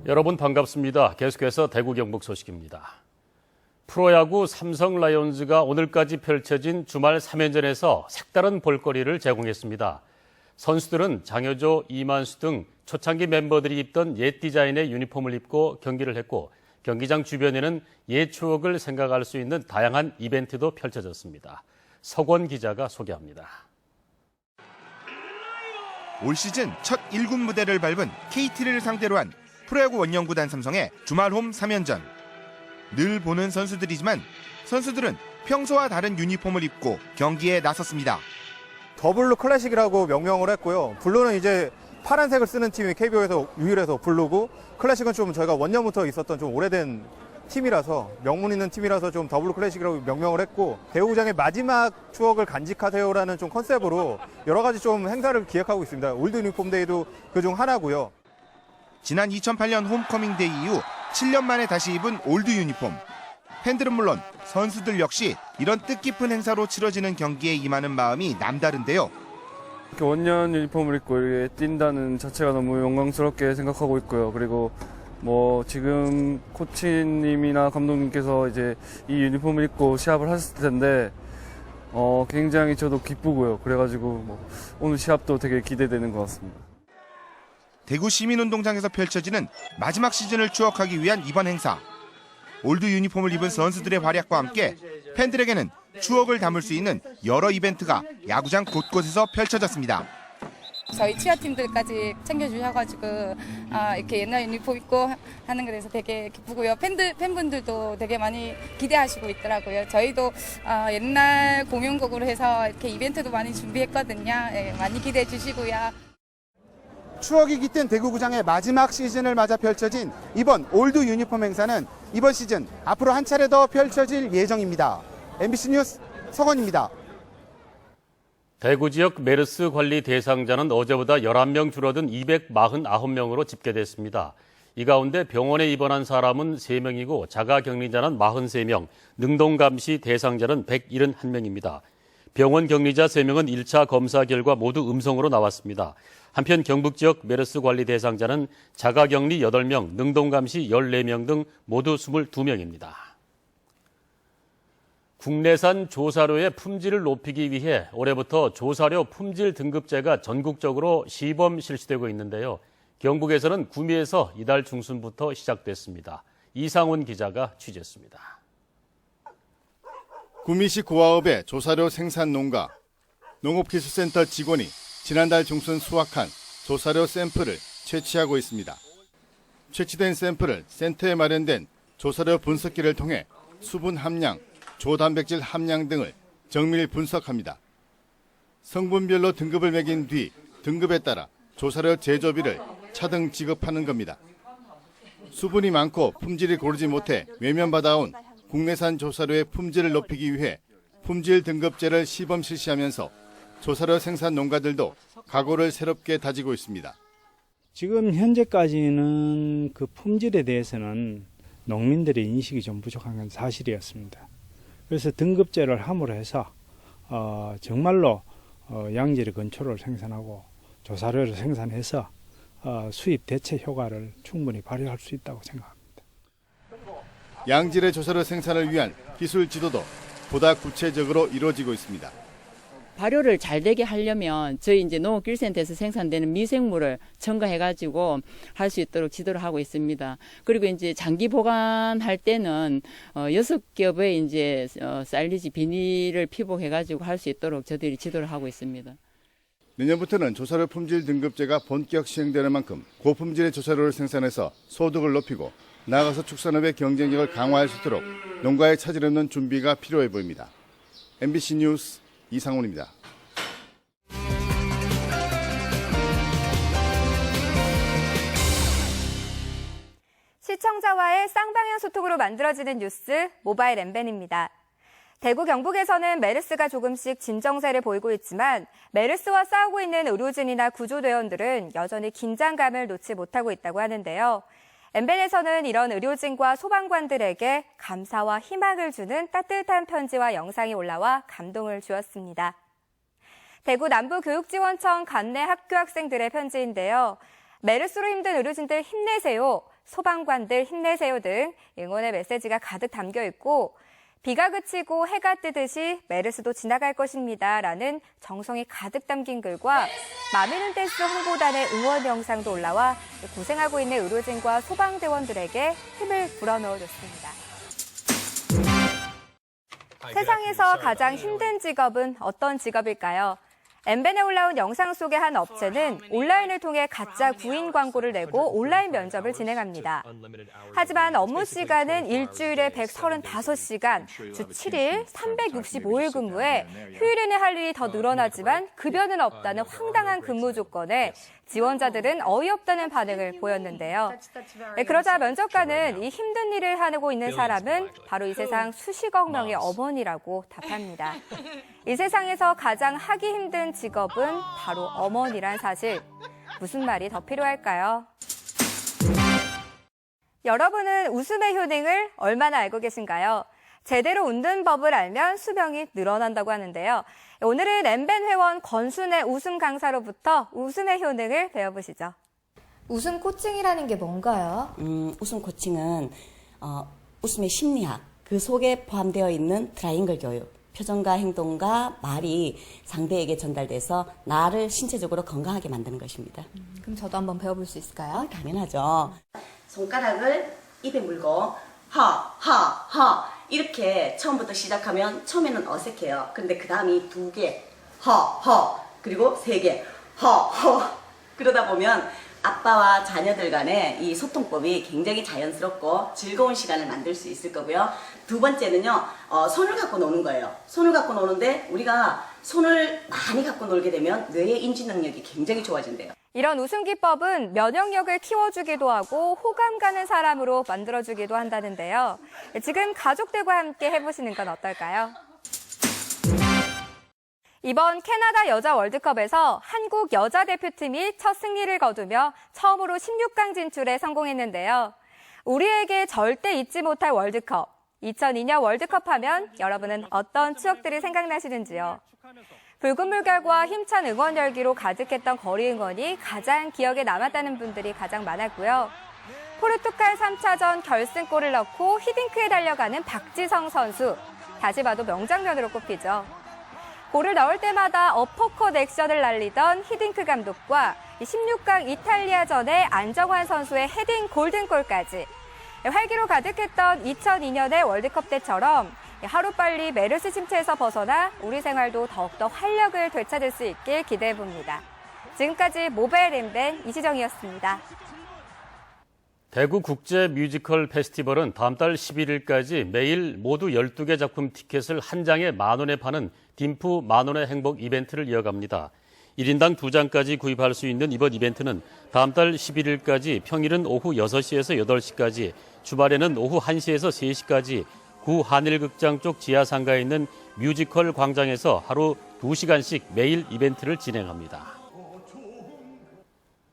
여러분 반갑습니다. 계속해서 대구 경북 소식입니다. 프로야구 삼성 라이온즈가 오늘까지 펼쳐진 주말 3연전에서 색다른 볼거리를 제공했습니다. 선수들은 장효조, 이만수 등 초창기 멤버들이 입던 옛 디자인의 유니폼을 입고 경기를 했고 경기장 주변에는 옛 추억을 생각할 수 있는 다양한 이벤트도 펼쳐졌습니다. 석원 기자가 소개합니다. 올 시즌 첫 1군 무대를 밟은 KT를 상대로 한 프로야구 원정구단 삼성의 주말 홈 3연전. 늘 보는 선수들이지만 선수들은 평소와 다른 유니폼을 입고 경기에 나섰습니다. 더블루 클래식이라고 명명을 했고요. 블루는 이제 파란색을 쓰는 팀이 KBO에서 유일해서 블루고, 클래식은 좀 저희가 원년부터 있었던 좀 오래된 팀이라서, 명문 있는 팀이라서 좀 더블루 클래식이라고 명명을 했고, 대구장의 마지막 추억을 간직하세요라는 좀 컨셉으로 여러 가지 좀 행사를 기획하고 있습니다. 올드 유니폼 데이도 그중 하나고요. 지난 2008년 홈커밍 데이 이후 7년 만에 다시 입은 올드 유니폼. 팬들은 물론 선수들 역시 이런 뜻깊은 행사로 치러지는 경기에 임하는 마음이 남다른데요. 이렇게 원년 유니폼을 입고 이렇게 뛴다는 자체가 너무 영광스럽게 생각하고 있고요. 그리고 지금 코치님이나 감독님께서 이제 이 유니폼을 입고 시합을 하셨을 텐데 굉장히 저도 기쁘고요. 그래가지고 오늘 시합도 되게 기대되는 것 같습니다. 대구 시민운동장에서 펼쳐지는 마지막 시즌을 추억하기 위한 이번 행사. 올드 유니폼을 입은 선수들의 활약과 함께 팬들에게는 추억을 담을 수 있는 여러 이벤트가 야구장 곳곳에서 펼쳐졌습니다. 저희 치아팀들까지 챙겨주셔가지고 이렇게 옛날 유니폼 입고 하는 거 돼서 되게 기쁘고요. 팬분들도 되게 많이 기대하시고 있더라고요. 저희도 옛날 공연곡으로 해서 이렇게 이벤트도 많이 준비했거든요. 네, 많이 기대해 주시고요. 추억이 깃든 대구구장의 마지막 시즌을 맞아 펼쳐진 이번 올드 유니폼 행사는 이번 시즌 앞으로 한 차례 더 펼쳐질 예정입니다. MBC 뉴스 석원입니다. 대구 지역 메르스 관리 대상자는 어제보다 11명 줄어든 249명으로 집계됐습니다. 이 가운데 병원에 입원한 사람은 3명이고 자가격리자는 43명, 능동감시 대상자는 171명입니다. 병원 격리자 3명은 1차 검사 결과 모두 음성으로 나왔습니다. 한편 경북 지역 메르스 관리 대상자는 자가격리 8명, 능동감시 14명 등 모두 22명입니다. 국내산 조사료의 품질을 높이기 위해 올해부터 조사료 품질 등급제가 전국적으로 시범 실시되고 있는데요. 경북에서는 구미에서 이달 중순부터 시작됐습니다. 이상훈 기자가 취재했습니다. 구미시 고아읍의 조사료 생산 농가, 농업기술센터 직원이 지난달 중순 수확한 조사료 샘플을 채취하고 있습니다. 채취된 샘플을 센터에 마련된 조사료 분석기를 통해 수분 함량, 조단백질 함량 등을 정밀 분석합니다. 성분별로 등급을 매긴 뒤 등급에 따라 조사료 제조비를 차등 지급하는 겁니다. 수분이 많고 품질이 고르지 못해 외면받아온 국내산 조사료의 품질을 높이기 위해 품질 등급제를 시범 실시하면서 조사료 생산 농가들도 각오를 새롭게 다지고 있습니다. 지금 현재까지는 그 품질에 대해서는 농민들의 인식이 좀 부족한 건 사실이었습니다. 그래서 등급제를 함으로 해서 정말로 양질의 건초를 생산하고 조사료를 생산해서 수입 대체 효과를 충분히 발휘할 수 있다고 생각합니다. 양질의 조사료 생산을 위한 기술 지도도 보다 구체적으로 이루어지고 있습니다. 발효를 잘 되게 하려면 저희 이제 농업기술센터에서 생산되는 미생물을 첨가해가지고 할 수 있도록 지도를 하고 있습니다. 그리고 이제 장기 보관할 때는 6겹의 이제 사일리지 비닐을 피복해가지고 할 수 있도록 저희들이 지도를 하고 있습니다. 내년부터는 조사료 품질 등급제가 본격 시행되는 만큼 고품질의 조사료를 생산해서 소득을 높이고 나아가서 축산업의 경쟁력을 강화할 수 있도록 농가에 차질 없는 준비가 필요해 보입니다. MBC 뉴스 이상훈입니다. 시청자와의 쌍방향 소통으로 만들어지는 뉴스 모바일 MBN입니다. 대구 경북에서는 메르스가 조금씩 진정세를 보이고 있지만 메르스와 싸우고 있는 의료진이나 구조대원들은 여전히 긴장감을 놓지 못하고 있다고 하는데요. MBN에서는 이런 의료진과 소방관들에게 감사와 희망을 주는 따뜻한 편지와 영상이 올라와 감동을 주었습니다. 대구 남부교육지원청 관내 학교 학생들의 편지인데요. 메르스로 힘든 의료진들 힘내세요. 소방관들 힘내세요 등 응원의 메시지가 가득 담겨 있고 비가 그치고 해가 뜨듯이 메르스도 지나갈 것입니다 라는 정성이 가득 담긴 글과 마미는 댄스 홍보단의 응원 영상도 올라와 고생하고 있는 의료진과 소방대원들에게 힘을 불어넣어줬습니다. 세상에서 가장 힘든 직업은 어떤 직업일까요? 엠벤에 올라온 영상 속의 한 업체는 온라인을 통해 가짜 구인 광고를 내고 온라인 면접을 진행합니다. 하지만 업무 시간은 일주일에 135시간, 주 7일, 365일 근무에 휴일에는 할 일이 더 늘어나지만 급여는 없다는 황당한 근무 조건에 지원자들은 어이없다는 반응을 보였는데요. 그러자 면접관은 이 힘든 일을 하고 있는 사람은 바로 이 세상 수십억 명의 어머니라고 답합니다. 이 세상에서 가장 하기 힘든 직업은 바로 어머니란 사실. 무슨 말이 더 필요할까요? 여러분은 웃음의 효능을 얼마나 알고 계신가요? 제대로 웃는 법을 알면 수명이 늘어난다고 하는데요. 오늘은 엠벤 회원 권순의 웃음 강사로부터 웃음의 효능을 배워보시죠. 웃음 코칭이라는 게 뭔가요? 웃음 코칭은 웃음의 심리학, 그 속에 포함되어 있는 트라이앵글 교육, 표정과 행동과 말이 상대에게 전달돼서 나를 신체적으로 건강하게 만드는 것입니다. 그럼 저도 한번 배워볼 수 있을까요? 당연하죠. 손가락을 입에 물고 허 이렇게 처음부터 시작하면 처음에는 어색해요. 그런데 그 다음이 2개 허 그리고 3개 허 그러다 보면 아빠와 자녀들 간의 이 소통법이 굉장히 자연스럽고 즐거운 시간을 만들 수 있을 거고요. 두 번째는요, 손을 갖고 노는 거예요. 손을 갖고 노는데 우리가 손을 많이 갖고 놀게 되면 뇌의 인지 능력이 굉장히 좋아진대요. 이런 웃음 기법은 면역력을 키워주기도 하고 호감 가는 사람으로 만들어주기도 한다는데요. 지금 가족들과 함께 해보시는 건 어떨까요? 이번 캐나다 여자 월드컵에서 한국 여자 대표팀이 첫 승리를 거두며 처음으로 16강 진출에 성공했는데요. 우리에게 절대 잊지 못할 월드컵. 2002년 월드컵 하면 여러분은 어떤 추억들이 생각나시는지요? 붉은 물결과 힘찬 응원 열기로 가득했던 거리 응원이 가장 기억에 남았다는 분들이 가장 많았고요. 포르투갈 3차전 결승골을 넣고 히딩크에 달려가는 박지성 선수. 다시 봐도 명장면으로 꼽히죠. 골을 넣을 때마다 어퍼컷 액션을 날리던 히딩크 감독과 16강 이탈리아전의 안정환 선수의 헤딩 골든골까지 활기로 가득했던 2002년의 월드컵 때처럼 하루빨리 메르스 침체에서 벗어나 우리 생활도 더욱더 활력을 되찾을 수 있길 기대해봅니다. 지금까지 모바일 엠벤 이시정이었습니다. 대구 국제 뮤지컬 페스티벌은 다음 달 11일까지 매일 모두 12개 작품 티켓을 한 장에 10,000원에 파는 딤프 10,000원의 행복 이벤트를 이어갑니다. 1인당 2장까지 구입할 수 있는 이번 이벤트는 다음 달 11일까지 평일은 오후 6시에서 8시까지, 주말에는 오후 1시에서 3시까지 구 한일극장 쪽 지하상가에 있는 뮤지컬 광장에서 하루 2시간씩 매일 이벤트를 진행합니다.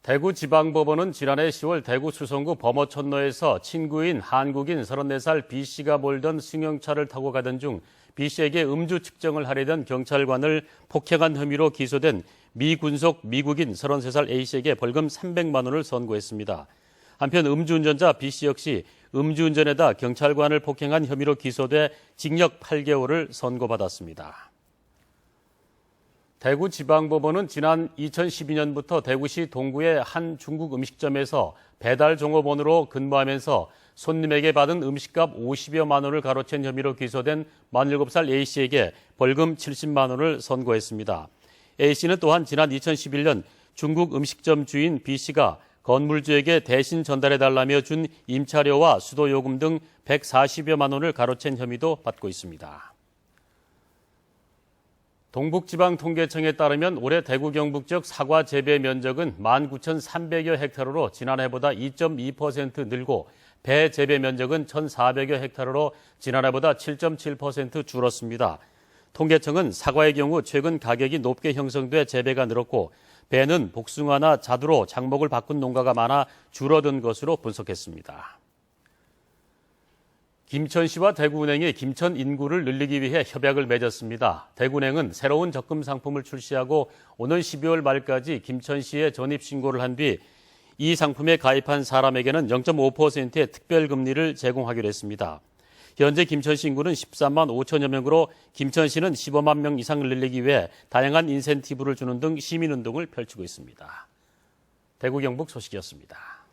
대구지방법원은 지난해 10월 대구 수성구 범어천로에서 친구인 한국인 34살 B씨가 몰던 승용차를 타고 가던 중 B씨에게 음주 측정을 하려던 경찰관을 폭행한 혐의로 기소된 미군속 미국인 33살 A씨에게 벌금 300만 원을 선고했습니다. 한편 음주운전자 B씨 역시 음주운전에다 경찰관을 폭행한 혐의로 기소돼 징역 8개월을 선고받았습니다. 대구지방법원은 지난 2012년부터 대구시 동구의 한 중국 음식점에서 배달 종업원으로 근무하면서 손님에게 받은 음식값 50여만 원을 가로챈 혐의로 기소된 47살 A씨에게 벌금 70만 원을 선고했습니다. A씨는 또한 지난 2011년 중국 음식점 주인 B씨가 건물주에게 대신 전달해달라며 준 임차료와 수도요금 등 140여만 원을 가로챈 혐의도 받고 있습니다. 동북지방통계청에 따르면 올해 대구 경북 지역 사과 재배 면적은 19,300여 헥타르로 지난해보다 2.2% 늘고 배 재배 면적은 1,400여 헥타르로 지난해보다 7.7% 줄었습니다. 통계청은 사과의 경우 최근 가격이 높게 형성돼 재배가 늘었고 배는 복숭아나 자두로 작목을 바꾼 농가가 많아 줄어든 것으로 분석했습니다. 김천시와 대구은행이 김천 인구를 늘리기 위해 협약을 맺었습니다. 대구은행은 새로운 적금 상품을 출시하고 오는 12월 말까지 김천시에 전입신고를 한 뒤 이 상품에 가입한 사람에게는 0.5%의 특별금리를 제공하기로 했습니다. 현재 김천시 인구는 13만 5천여 명으로 김천시는 15만 명 이상을 늘리기 위해 다양한 인센티브를 주는 등 시민운동을 펼치고 있습니다. 대구 경북 소식이었습니다.